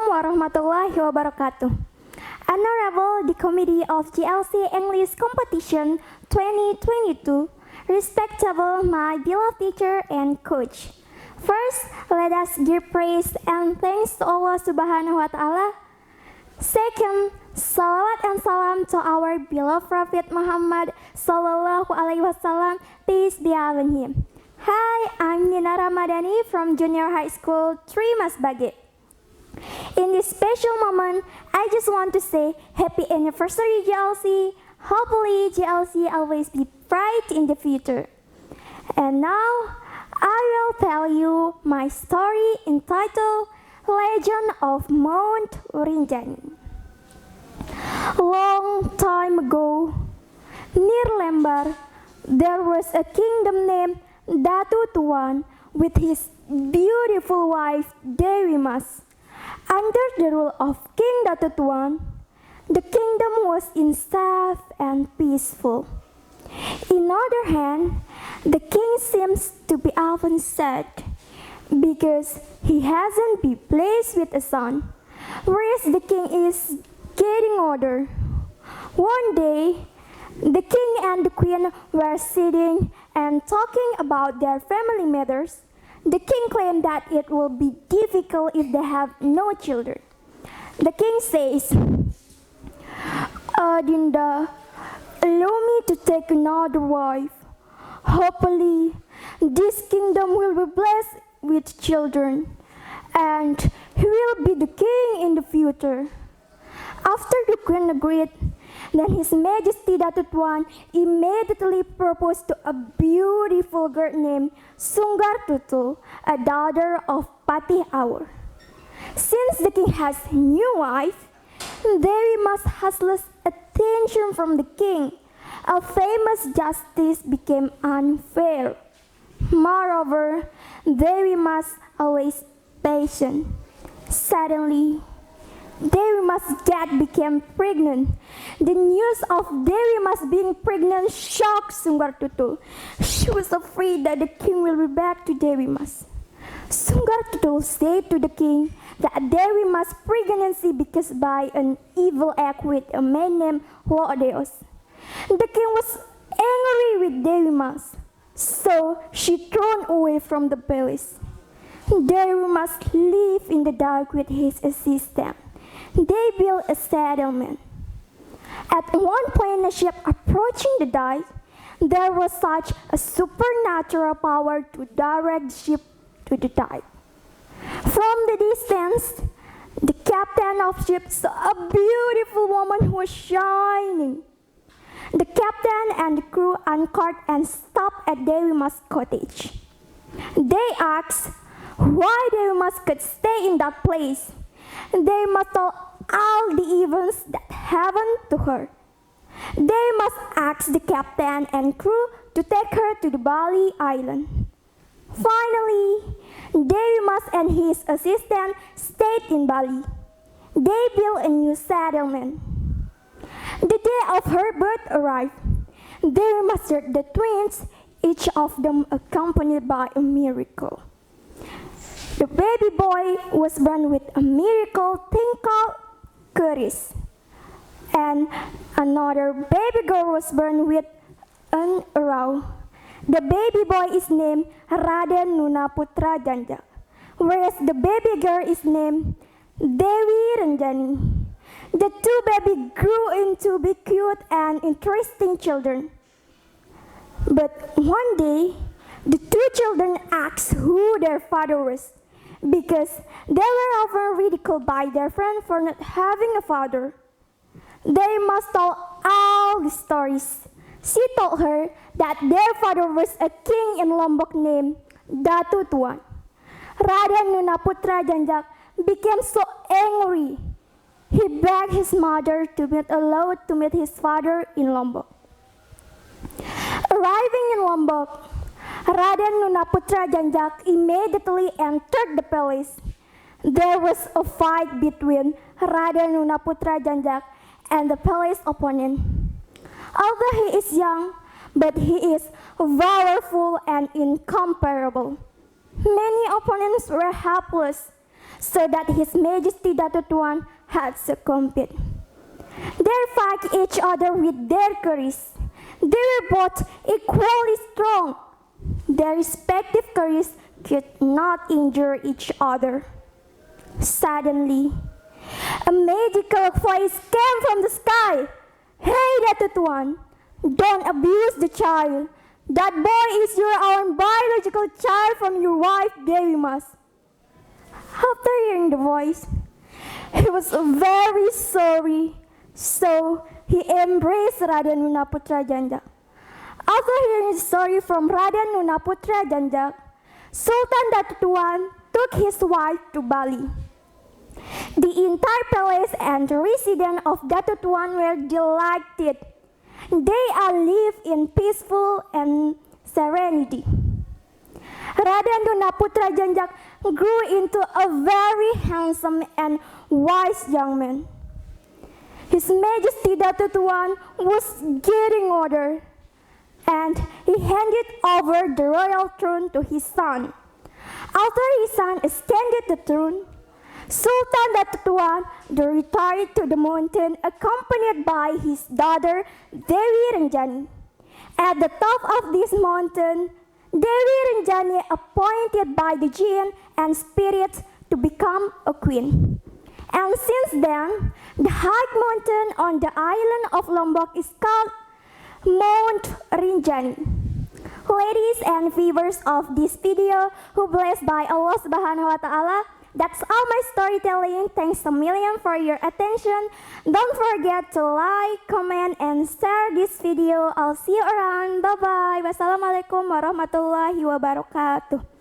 warahmatullahi wabarakatuh. Honorable the Committee of GLC English Competition 2022, respectable my beloved teacher and coach. First, let us give praise and thanks to Allah Subhanahu wa Ta'ala. Second, salawat and salam to our beloved Prophet Muhammad Sallallahu Alaihi Wasallam, peace be upon him. Hi, I'm Nina Ramadani from Junior High School 3 Masbagik. In this special moment, I just want to say happy anniversary GLC. Hopefully GLC always be bright in the future. And now, I will tell you my story entitled Legend of Mount Rinjani. Long time ago, near Lembar, there was a kingdom named Datu Tuan with his beautiful wife Dewi Mas. Under the rule of King Datu Tuan, the kingdom was in safe and peaceful. In other hand, the king seems to be often sad because he hasn't been blessed with a son, whereas the king is getting older. One day, the king and the queen were sitting and talking about their family matters. The king claimed that it will be difficult if they have no children. The king says, Adinda, allow me to take another wife. Hopefully, this kingdom will be blessed with children, and he will be the king in the future. After the queen agreed, then His Majesty Datu Tuan immediately proposed to a beautiful girl named Sunggar Tutul, a daughter of Patih Awur. Since the king has a new wife, Dewi must has lost attention from the king. A famous justice became unfair. Moreover, Dewi must always patient. Suddenly, Dewi Mas became pregnant. The news of Dewi Mas being pregnant shocked Sunggar Tutul. She was afraid that the king will be back to Dewi Mas. Sunggar Tutul said to the king that Dewi Mas' pregnancy because by an evil act with a man named Lodeos. The king was angry with Dewi Mas, so she thrown away from the palace. Dewi must live in the dark with his assistant. They built a settlement. At one point, a ship approaching the dike, there was such a supernatural power to direct the ship to the dike. From the distance, the captain of the ship saw a beautiful woman who was shining. The captain and the crew anchored and stopped at Dewi Mas' cottage. They asked why Dewi Mas could stay in that place. They must tell all the events that happened to her. They must ask the captain and crew to take her to the Bali island. Finally, Dewi Mas and his assistant stayed in Bali. They built a new settlement. The day of her birth arrived. Dewi Mas heard the twins, each of them accompanied by a miracle. The baby boy was born with a miracle thing called Keris. And another baby girl was born with an arrow. The baby boy is named Raden Nuna Putra Janjak, whereas the baby girl is named Dewi Rinjani. The two babies grew into big, cute, and interesting children. But one day, the two children asked who their father was, because they were often ridiculed by their friend for not having a father. They must tell all the stories. She told her that their father was a king in Lombok named Datu Tuan. Raden Nuna Putra Janjak became so angry. He begged his mother to be allowed to meet his father in Lombok. Arriving in Lombok, Raden Nuna Putra Janjak immediately entered the palace. There was a fight between Raden Nuna Putra Janjak and the palace opponent. Although he is young, but he is powerful and incomparable. Many opponents were helpless. so that His Majesty Datuk Tuan had succumbed. They fight each other with their courage. They were both equally strong. Their respective courage could not injure each other. Suddenly, a magical voice came from the sky. "Hey, Datuk Tuan, don't abuse the child. That boy is your own biological child from your wife, Dewi Mas." After hearing the voice, he was very sorry. So he embraced Raden Nunaputra Janjak. After hearing the story from Raden Nunaputra Janjak, Sultan Datuk Tuan took his wife to Bali. The entire palace and residents of Datuk Tuan were delighted. They all lived in peaceful and serenity. Raden Nunaputra Janjak grew into a very handsome and wise young man. His Majesty Datuk Tuan was getting older, and he handed over the royal throne to his son. After his son ascended the throne, Sultan Datuk Tuan retired to the mountain accompanied by his daughter Dewi Rinjani. At the top of this mountain, Dewi Rinjani appointed by the jinn and spirits to become a queen. And since then, the high mountain on the island of Lombok is called Mount Rinjani. Ladies and viewers of this video who blessed by Allah Subhanahu wa Ta'ala, that's all my storytelling. Thanks a million for your attention. Don't forget to like, comment, and share this video. I'll see you around. Bye-bye. Wassalamualaikum warahmatullahi wabarakatuh.